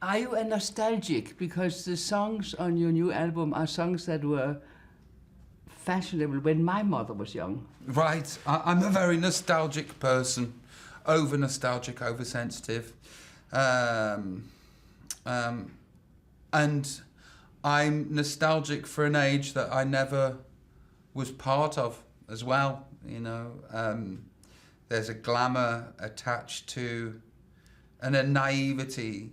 Are you a nostalgic? Because the songs on your new album are songs that were fashionable when my mother was young. Right, I'm a very nostalgic person, over nostalgic, oversensitive, and I'm nostalgic for an age that I never was part of as well. You know, there's a glamour attached to, and a naivety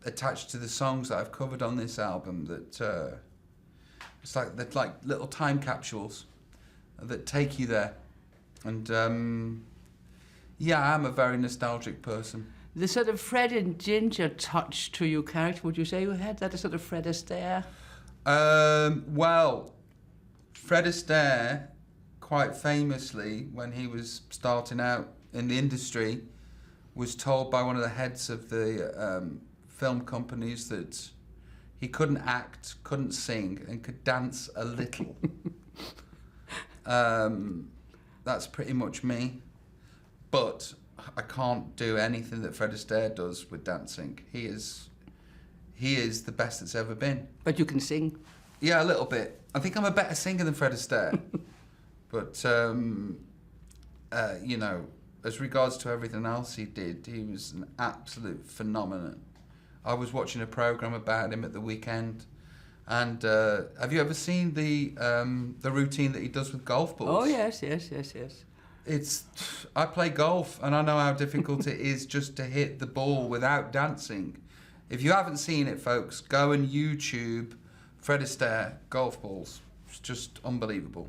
attached to the songs that I've covered on this album that it's like they're like little time capsules that take you there. And yeah, I'm a very nostalgic person. The sort of Fred and Ginger touch to your character, would you say you had that, a sort of Fred Astaire? Well, Fred Astaire, quite famously, when he was starting out in the industry, was told by one of the heads of the film companies that he couldn't act, couldn't sing, and could dance a little. That's pretty much me. But I can't do anything that Fred Astaire does with dancing. He is the best that's ever been. But you can sing? Yeah, a little bit. I think I'm a better singer than Fred Astaire. But, you know, as regards to everything else he did, he was an absolute phenomenon. I was watching a programme about him at the weekend. And have you ever seen the routine that he does with golf balls? Oh, yes. I play golf, and I know how difficult it is just to hit the ball without dancing. If you haven't seen it, folks, go and YouTube Fred Astaire golf balls. It's just unbelievable.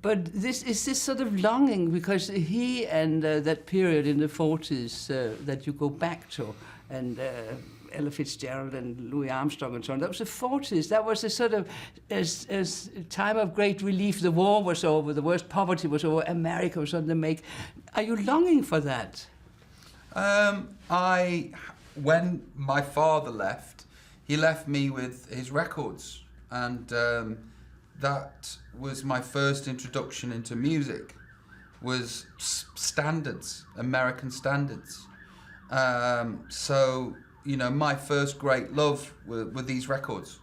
But this sort of longing, because he and that period in the 40s that you go back to, and Ella Fitzgerald and Louis Armstrong and so on, that was the 40s. That was a sort of as time of great relief. The war was over, the worst poverty was over, America was on the make. Are you longing for that? When my father left, he left me with his records, and that was my first introduction into music, was standards, American standards. So, you know, my first great love were these records.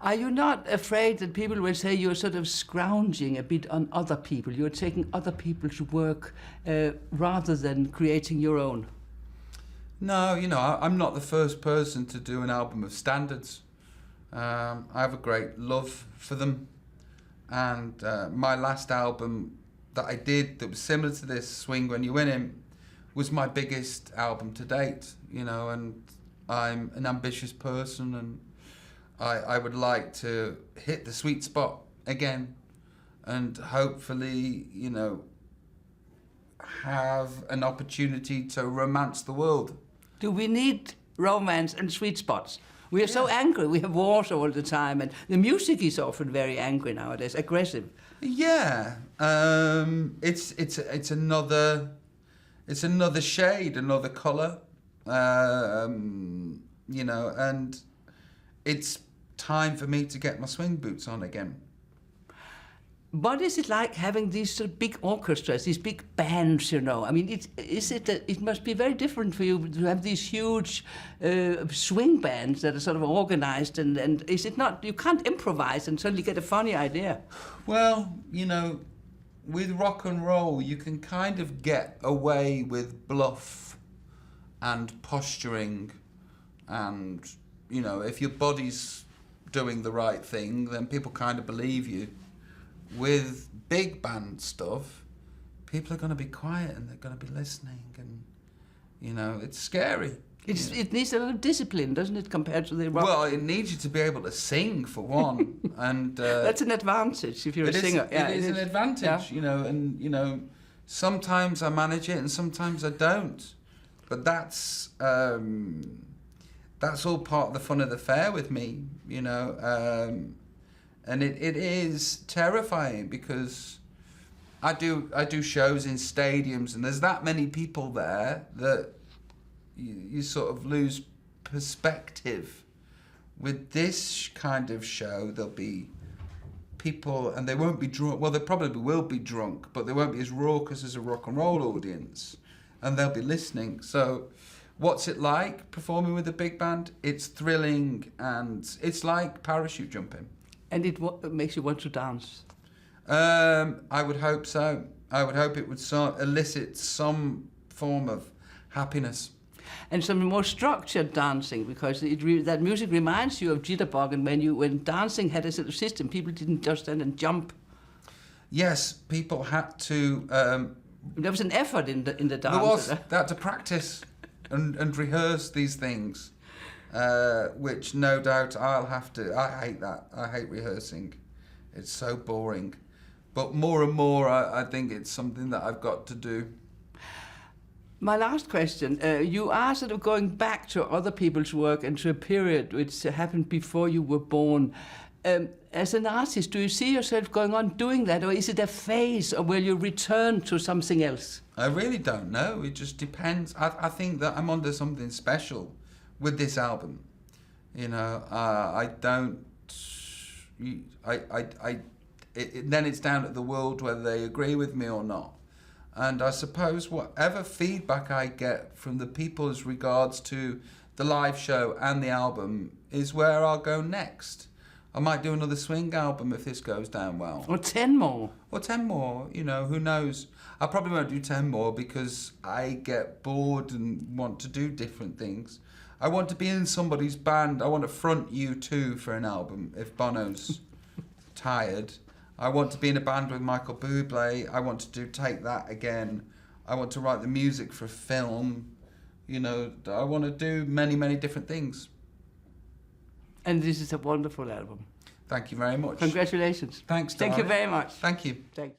Are you not afraid that people will say you're sort of scrounging a bit on other people? You're taking other people's work rather than creating your own? No, you know, I'm not the first person to do an album of standards. I have a great love for them. And my last album that I did that was similar to this, Swing When You Win Him, was my biggest album to date, you know, and I'm an ambitious person, and I would like to hit the sweet spot again and hopefully, you know, have an opportunity to romance the world. Do we need romance and sweet spots? We are so angry, we have wars all the time, and the music is often very angry nowadays, aggressive. Yeah, it's another shade, another colour, you know, and it's time for me to get my swing boots on again. What is it like having these sort of big orchestras, these big bands, you know? I mean, it must be very different for you to have these huge swing bands that are sort of organized, and is it not, you can't improvise and suddenly get a funny idea? Well, you know, with rock and roll, you can kind of get away with bluff and posturing, and, you know, if your body's doing the right thing, then people kind of believe you. With big band stuff, people are going to be quiet and they're going to be listening, and, you know, it's scary. It needs a lot of discipline, doesn't it, compared to the rock? Well, it needs you to be able to sing, for one. And that's an advantage if you're a singer. It is an advantage, you know, and, you know, sometimes I manage it and sometimes I don't. But that's all part of the fun of the fair with me, you know. And it is terrifying because I do shows in stadiums, and there's that many people there that you sort of lose perspective. With this kind of show, there'll be people, and they won't be drunk. Well, they probably will be drunk, but they won't be as raucous as a rock and roll audience, and they'll be listening. So What's it like performing with a big band? It's thrilling, and it's like parachute jumping. And it makes you want to dance. I would hope so. I would hope it would elicit some form of happiness. And some more structured dancing, because that music reminds you of jitterbug, and when dancing had a sort of system, people didn't just stand and jump. Yes, people had to. There was an effort in the dance. There was. They had to practice and rehearse these things, which no doubt I'll have to. I hate that. I hate rehearsing. It's so boring. But more and more, I think it's something that I've got to do. My last question, you are sort of going back to other people's work and to a period which happened before you were born. As an artist, do you see yourself going on doing that, or is it a phase, or will you return to something else? I really don't know. It just depends. I think that I'm onto something special with this album. You know, I don't... then it's down to the world whether they agree with me or not. And I suppose whatever feedback I get from the people as regards to the live show and the album is where I'll go next. I might do another swing album if this goes down well. Or 10 more. Or 10 more, you know, who knows. I probably won't do 10 more because I get bored and want to do different things. I want to be in somebody's band. I want to front U2 for an album if Bono's tired. I want to be in a band with Michael Bublé. I want to Take That again. I want to write the music for a film. You know, I want to do many, many different things. And this is a wonderful album. Thank you very much. Congratulations. Thanks, Thank you darling. very much. Thank you. Thanks.